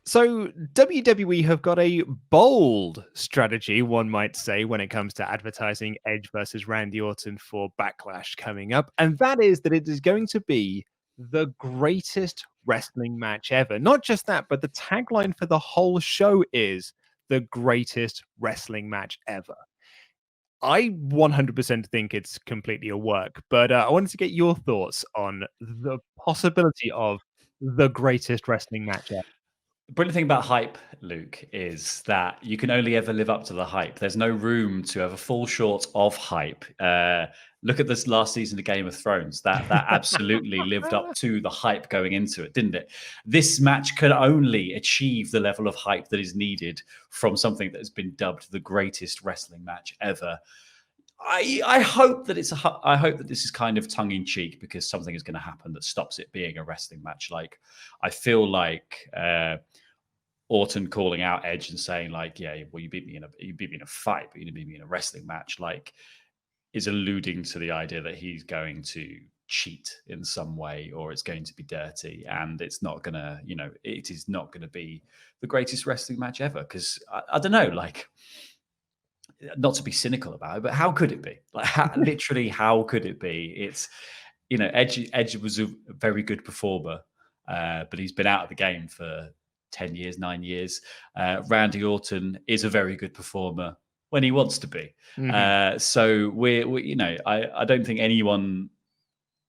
So WWE have got a bold strategy, one might say, when it comes to advertising Edge versus Randy Orton for Backlash coming up. And that is that it is going to be the greatest wrestling match ever. Not just that, but the tagline for the whole show is the greatest wrestling match ever. I 100% think it's completely a work, but I wanted to get your thoughts on the possibility of the greatest wrestling match ever. The brilliant thing about hype, Luke, is that you can only ever live up to the hype. There's no room to ever fall short of hype. Look at this last season of Game of Thrones. That absolutely lived up to the hype going into it, didn't it? This match can only achieve the level of hype that is needed from something that has been dubbed the greatest wrestling match ever. I hope that I hope that this is kind of tongue in cheek because something is going to happen that stops it being a wrestling match. Like I feel like Orton calling out Edge and saying like, "Yeah, well, you beat me in a fight, but you didn't beat me in a wrestling match." Like, is alluding to the idea that he's going to cheat in some way or it's going to be dirty, and it's not gonna, it is not going to be the greatest wrestling match ever. Because I don't know, like. Not to be cynical about it, but how could it be? Like, literally, how could it be? It's, Edge was a very good performer, but he's been out of the game for 10 years, 9 years. Randy Orton is a very good performer when he wants to be. So I don't think anyone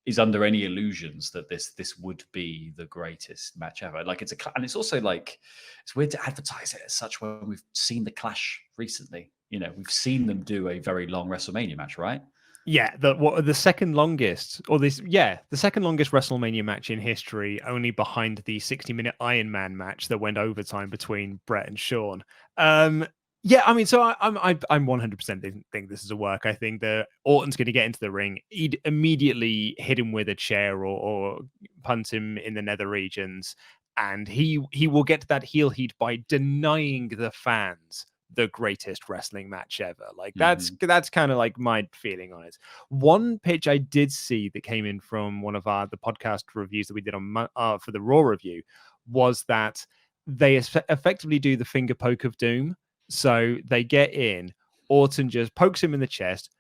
is under any illusions that this would be the greatest match ever. Like and it's also like it's weird to advertise it as such when we've seen the Clash recently. We've seen them do a very long WrestleMania match, right? Yeah, the second longest, the second longest WrestleMania match in history, only behind the 60-minute Iron Man match that went overtime between Brett and Shawn. Yeah, I mean, so I'm 100% think this is a work. I think that Orton's going to get into the ring. He'd immediately hit him with a chair or punt him in the nether regions, and he will get to that heel heat by denying the fans the greatest wrestling match ever. Like that's kind of like my feeling on it. One pitch I did see that came in from one of the podcast reviews that we did on for the Raw review was that they effectively do the finger poke of doom. So they get in, Orton just pokes him in the chest,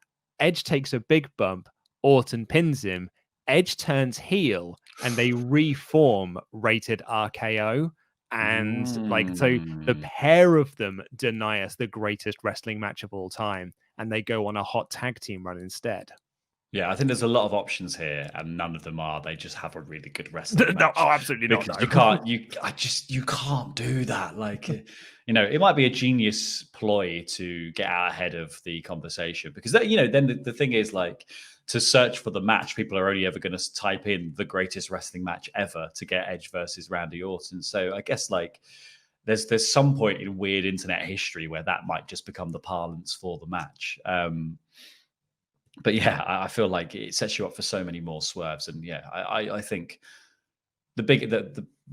Edge takes a big bump, Orton pins him, Edge turns heel, and they reform rated RKO. And so the pair of them deny us the greatest wrestling match of all time, and they go on a hot tag team run instead. Yeah, I think there's a lot of options here, and none of them are. They just have a really good wrestling match. No, absolutely not. No. You can't do that. Like, it might be a genius ploy to get out ahead of the conversation because then the thing is like to search for the match, people are only ever going to type in the greatest wrestling match ever to get Edge versus Randy Orton. So I guess like there's some point in weird internet history where that might just become the parlance for the match. But yeah, I feel like it sets you up for so many more swerves. And yeah, I think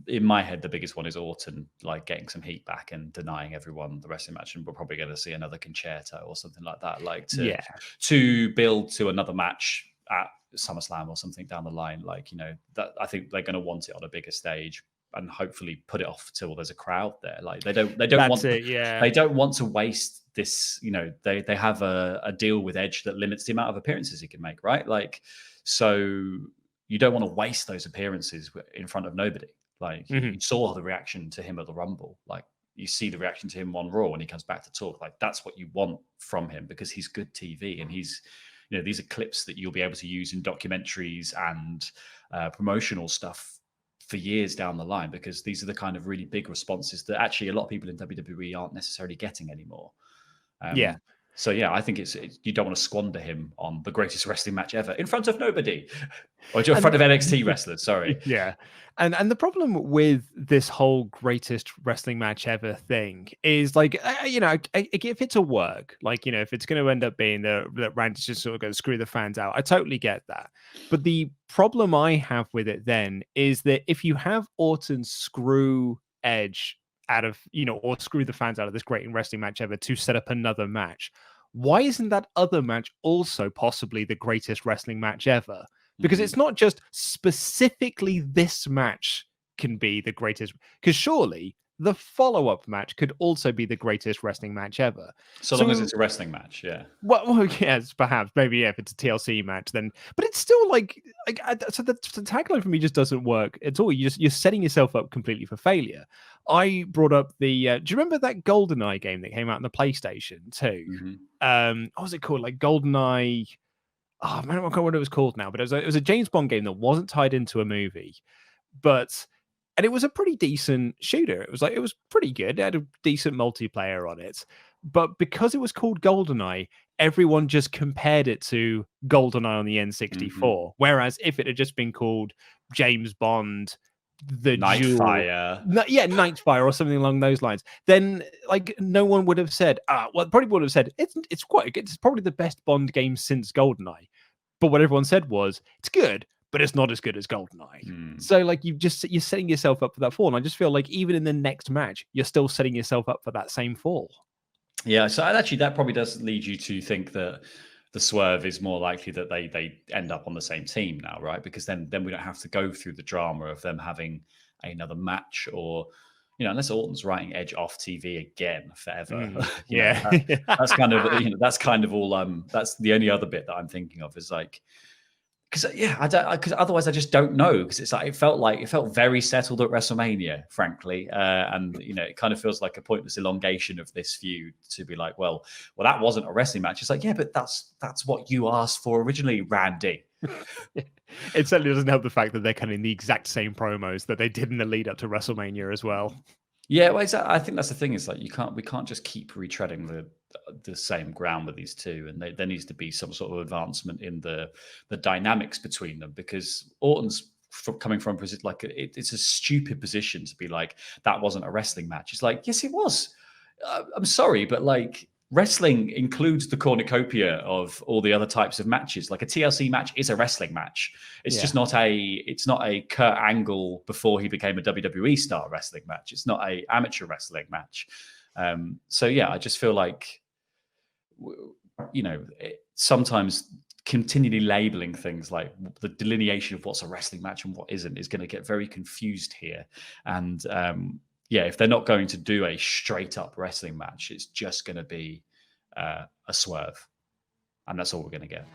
in my head, the biggest one is Orton, like getting some heat back and denying everyone the wrestling match. And we're probably going to see another concerto or something like that, like to build to another match at SummerSlam or something down the line. Like, that I think they're going to want it on a bigger stage and hopefully put it off till there's a crowd there. Like they don't want to waste this, they have a deal with Edge that limits the amount of appearances he can make, right? Like, so you don't want to waste those appearances in front of nobody. Like you saw the reaction to him at the Rumble. Like you see the reaction to him on Raw when he comes back to talk. Like that's what you want from him because he's good TV and he's, these are clips that you'll be able to use in documentaries and promotional stuff for years down the line, because these are the kind of really big responses that actually a lot of people in WWE aren't necessarily getting anymore. So yeah, I think you don't want to squander him on the greatest wrestling match ever in front of nobody, or in front of NXT wrestlers. Sorry. Yeah, and the problem with this whole greatest wrestling match ever thing is like, if it's a work, like if it's going to end up being that Randy's just sort of going to screw the fans out, I totally get that. But the problem I have with it then is that if you have Orton screw Edge out of, or screw the fans out of this great wrestling match ever to set up another match, why isn't that other match also possibly the greatest wrestling match ever? Because it's not just specifically this match can be the greatest, because surely the follow-up match could also be the greatest wrestling match ever. So long as it's a wrestling match, yeah. Well, yes, perhaps, maybe if it's a TLC match, then, but it's still so the tagline for me just doesn't work at all. You're setting yourself up completely for failure. I brought up the. Do you remember that GoldenEye game that came out on the PlayStation 2? What was it called? Like GoldenEye. Oh, I don't remember what it was called now, but it was a James Bond game that wasn't tied into a movie, and it was a pretty decent shooter. It was pretty good. It had a decent multiplayer on it. But because it was called GoldenEye, everyone just compared it to GoldenEye on the N64. Whereas if it had just been called James Bond, the Nightfire. Nightfire or something along those lines, then no one would have said, probably would have said, it's quite good. It's probably the best Bond game since GoldenEye. But what everyone said was, it's good, but it's not as good as GoldenEye. So you're setting yourself up for that fall. And I just feel like even in the next match, you're still setting yourself up for that same fall. Yeah, so actually that probably does lead you to think that the swerve is more likely that they end up on the same team now, right? Because then we don't have to go through the drama of them having another match, or unless Orton's writing Edge off TV again forever. That's kind of that's all. That's the only other bit that I'm thinking of is because otherwise I just don't know, because it's it felt very settled at WrestleMania, frankly, and it kind of feels like a pointless elongation of this feud to be like, well, that wasn't a wrestling match. It's yeah, but that's what you asked for originally, Randy. It certainly doesn't help the fact that they're cutting the exact same promos that they did in the lead up to WrestleMania as well. Yeah, well, I think that's the thing, is we can't just keep retreading the same ground with these two, and there needs to be some sort of advancement in the dynamics between them, because Orton's coming from it's a stupid position to be like, that wasn't a wrestling match. It's yes, it was. I'm sorry, but wrestling includes the cornucopia of all the other types of matches. Like a TLC match is a wrestling match. It's just not a Kurt Angle before he became a WWE star wrestling match. It's not a amateur wrestling match. So yeah, I just feel like, sometimes continually labeling things like the delineation of what's a wrestling match and what isn't is going to get very confused here. And if they're not going to do a straight up wrestling match, it's just going to be a swerve. And that's all we're going to get.